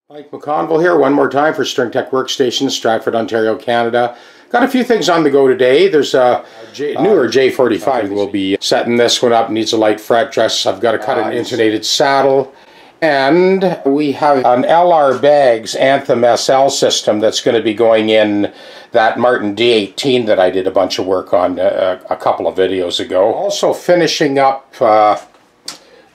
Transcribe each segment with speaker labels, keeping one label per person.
Speaker 1: Mike McConville here, one more time for String Tech Workstations, Stratford, Ontario, Canada. Got a few things on the go today. There's a newer J-45. We'll be setting this one up, needs a light fret dress. I've got to cut an intonated saddle. And we have an LR Bags Anthem SL system that's going to be going in that Martin D18 that I did a bunch of work on a couple of videos ago. Also finishing up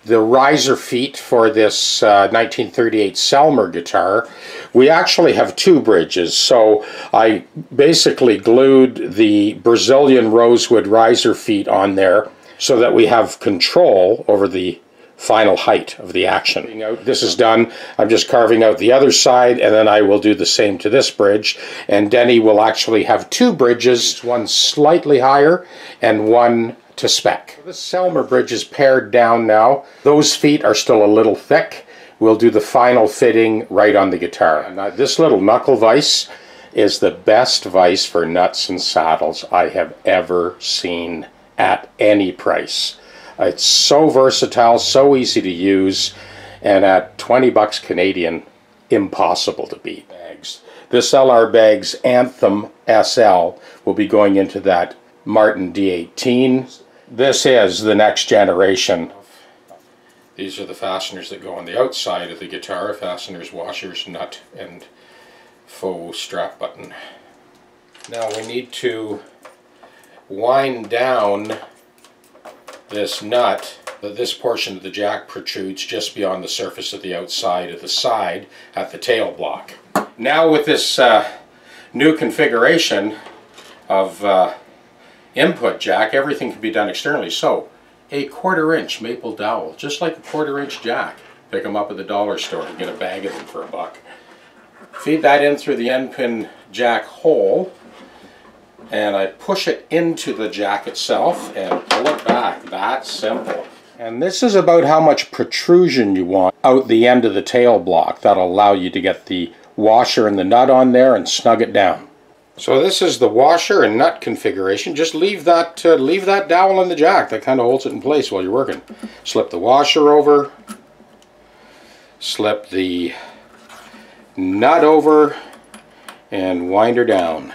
Speaker 1: the riser feet for this 1938 Selmer guitar. We actually have two bridges, so I basically glued the Brazilian rosewood riser feet on there so that we have control over the final height of the action. This is done. I'm just carving out the other side, and then I will do the same to this bridge, and Denny will actually have two bridges, one slightly higher and one to spec. This Selmer bridge is pared down now. Those feet are still a little thick. We'll do the final fitting right on the guitar. And this little knuckle vise is the best vise for nuts and saddles I have ever seen at any price. It's so versatile, so easy to use, and at 20 bucks Canadian, impossible to beat. This LR Bags Anthem SL will be going into that Martin D18. This is the next generation. These are the fasteners that go on the outside of the guitar. Fasteners, washers, nut, and faux strap button. Now we need to wind down this nut. This portion of the jack protrudes just beyond the surface of the outside of the side at the tail block. Now with this new configuration of input jack, everything can be done externally. So a 1/4 inch maple dowel, just like a 1/4 inch jack. Pick them up at the dollar store and get a bag of them for $1. Feed that in through the end pin jack hole, and I push it into the jack itself and pull it back. That's simple. And this is about how much protrusion you want out the end of the tail block. That'll allow you to get the washer and the nut on there and snug it down. So this is the washer and nut configuration. Just leave that dowel in the jack. That kind of holds it in place while you're working. Slip the washer over, slip the nut over, and wind her down.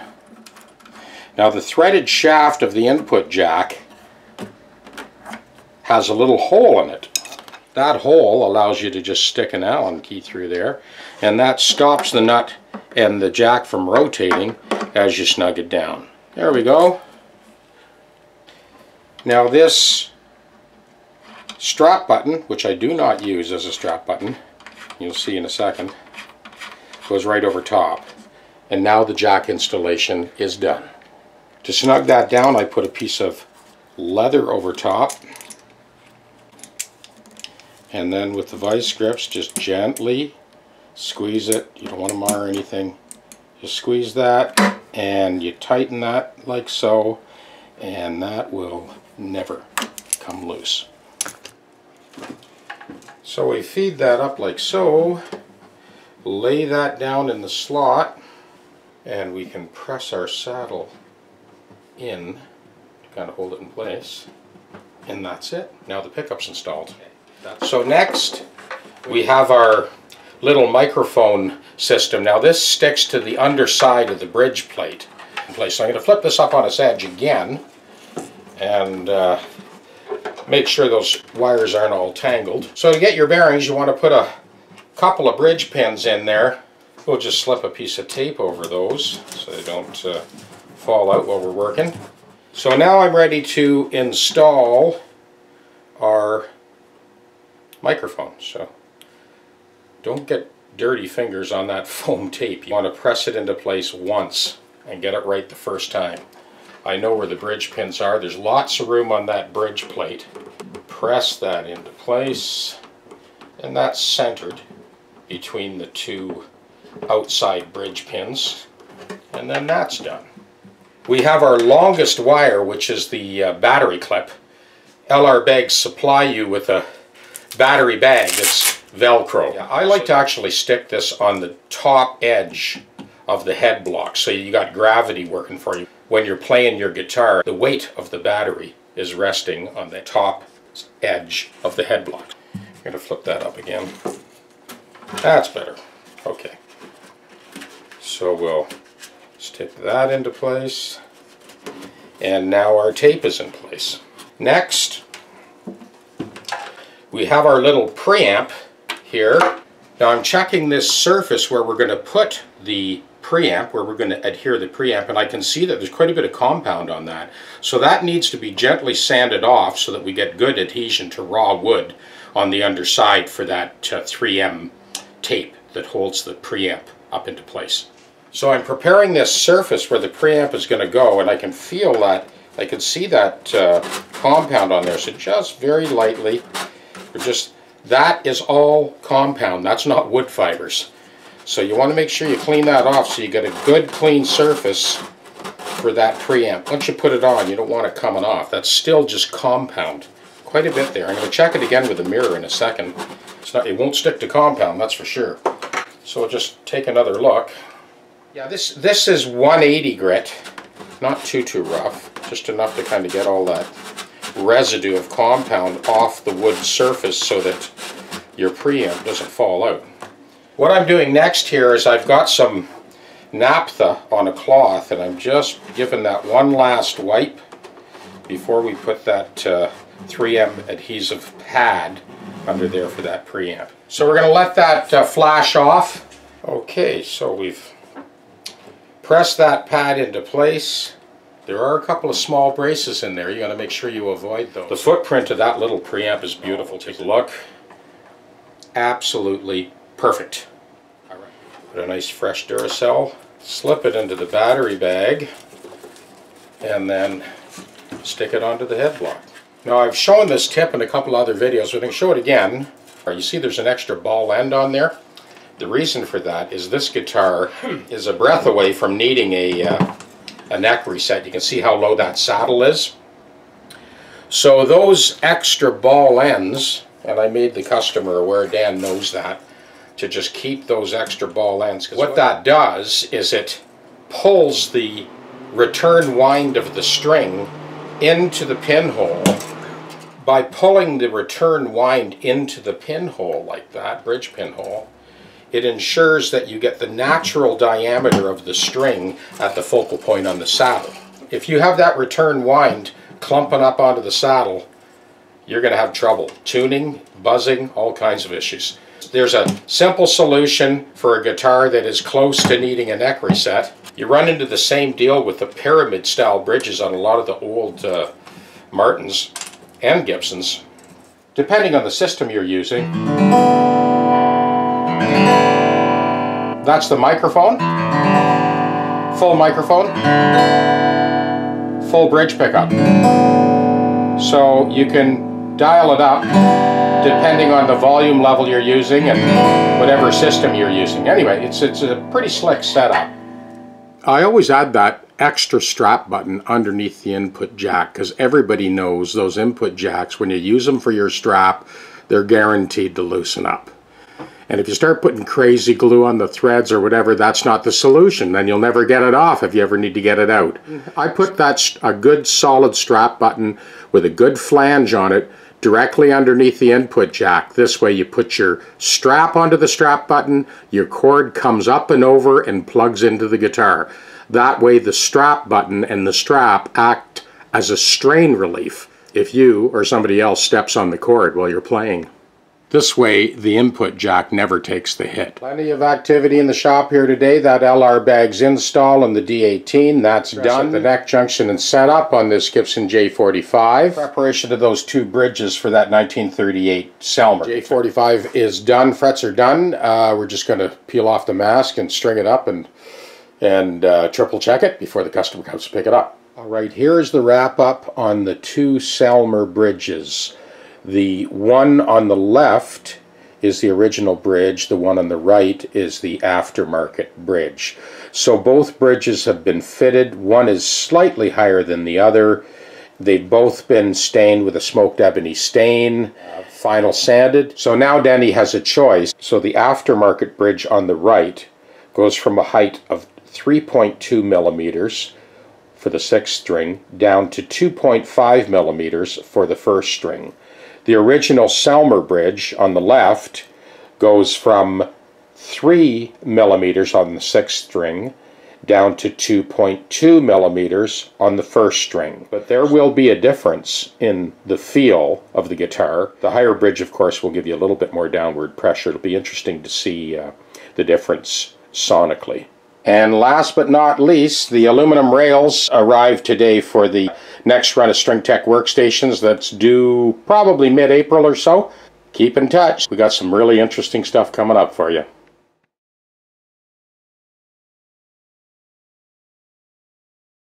Speaker 1: Now the threaded shaft of the input jack has a little hole in it. That hole allows you to just stick an Allen key through there, and that stops the nut and the jack from rotating as you snug it down. There we go. Now this strap button, which I do not use as a strap button, you'll see in a second, goes right over top. And now the jack installation is done. To snug that down, I put a piece of leather over top, and then with the vice grips, just gently squeeze it. You don't want to mar anything. Just squeeze that, and you tighten that like so, and that will never come loose. So we feed that up like so, lay that down in the slot, and we can press our saddle in to kind of hold it in place, and that's it. Now the pickup's installed. So next we have our little microphone system. Now this sticks to the underside of the bridge plate. So I'm going to flip this up on its edge again and make sure those wires aren't all tangled. So to get your bearings, you want to put a couple of bridge pins in there. We'll just slip a piece of tape over those so they don't fall out while we're working. So now I'm ready to install our microphone. So don't get dirty fingers on that foam tape. You want to press it into place once and get it right the first time. I know where the bridge pins are. There's lots of room on that bridge plate. Press that into place, and that's centered between the two outside bridge pins, and then that's done. We have our longest wire, which is the battery clip. LR Bags supply you with a battery bag that's Velcro. Yeah, I like to actually stick this on the top edge of the head block, so you got gravity working for you. When you're playing your guitar, the weight of the battery is resting on the top edge of the head block. I'm going to flip that up again. That's better. Okay. So we'll stick that into place. And now our tape is in place. Next, we have our little preamp here. Now I'm checking this surface where we're going to put the preamp, where we're going to adhere the preamp, and I can see that there's quite a bit of compound on that. So that needs to be gently sanded off so that we get good adhesion to raw wood on the underside for that 3M tape that holds the preamp up into place. So I'm preparing this surface where the preamp is going to go, and I can feel that, I can see that compound on there. So just very lightly, that is all compound, that's not wood fibers. So you want to make sure you clean that off so you get a good clean surface for that preamp. Once you put it on, you don't want it coming off. That's still just compound. Quite a bit there. I'm going to check it again with a mirror in a second. It won't stick to compound, that's for sure. So we'll just take another look. Yeah, this is 180 grit, not too rough, just enough to kind of get all that residue of compound off the wood surface so that your preamp doesn't fall out. What I'm doing next here is I've got some naphtha on a cloth, and I'm just giving that one last wipe before we put that 3M adhesive pad under there for that preamp. So we're going to let that flash off. Okay, so we've pressed that pad into place. There are a couple of small braces in there. You got to make sure you avoid those. The footprint of that little preamp is beautiful. Take a look. Absolutely perfect. All right. Put a nice fresh Duracell. Slip it into the battery bag, and then stick it onto the head block. Now I've shown this tip in a couple other videos, but I can show it again. You see there's an extra ball end on there. The reason for that is this guitar is a breath away from needing a neck reset. You can see how low that saddle is. So those extra ball ends, and I made the customer aware, Dan knows that, to just keep those extra ball ends. What that does is it pulls the return wind of the string into the pinhole. By pulling the return wind into the pinhole like that, bridge pinhole, it ensures that you get the natural diameter of the string at the focal point on the saddle. If you have that return wind clumping up onto the saddle, you're going to have trouble tuning, buzzing, all kinds of issues. There's a simple solution for a guitar that is close to needing a neck reset. You run into the same deal with the pyramid style bridges on a lot of the old Martins and Gibsons. Depending on the system you're using. That's the microphone, full microphone, full bridge pickup. So you can dial it up depending on the volume level you're using and whatever system you're using. Anyway, it's a pretty slick setup. I always add that extra strap button underneath the input jack because everybody knows those input jacks, when you use them for your strap, they're guaranteed to loosen up. And if you start putting crazy glue on the threads or whatever, that's not the solution. Then you'll never get it off if you ever need to get it out. I put a good solid strap button with a good flange on it directly underneath the input jack. This way you put your strap onto the strap button, your cord comes up and over and plugs into the guitar. That way the strap button and the strap act as a strain relief if you or somebody else steps on the cord while you're playing. This way, the input jack never takes the hit. Plenty of activity in the shop here today. That LR bag's install on the D18, that's done. The neck junction and setup on this Gibson J-45. Preparation of those two bridges for that 1938 Selmer. J-45 is done, frets are done. We're just going to peel off the mask and string it up and triple check it before the customer comes to pick it up. Alright, here's the wrap up on the two Selmer bridges. The one on the left is the original bridge, the one on the right is the aftermarket bridge. So both bridges have been fitted. One is slightly higher than the other. They've both been stained with a smoked ebony stain, final sanded. So now Danny has a choice. So the aftermarket bridge on the right goes from a height of 3.2 millimeters for the sixth string down to 2.5 millimeters for the first string. The original Selmer bridge on the left goes from 3 millimeters on the 6th string down to 2.2 millimeters on the 1st string. But there will be a difference in the feel of the guitar. The higher bridge, of course, will give you a little bit more downward pressure. It'll be interesting to see the difference sonically. And last but not least, the aluminum rails arrived today for the next run of String Tech Workstations that's due probably mid-April or so. Keep in touch. We got some really interesting stuff coming up for you.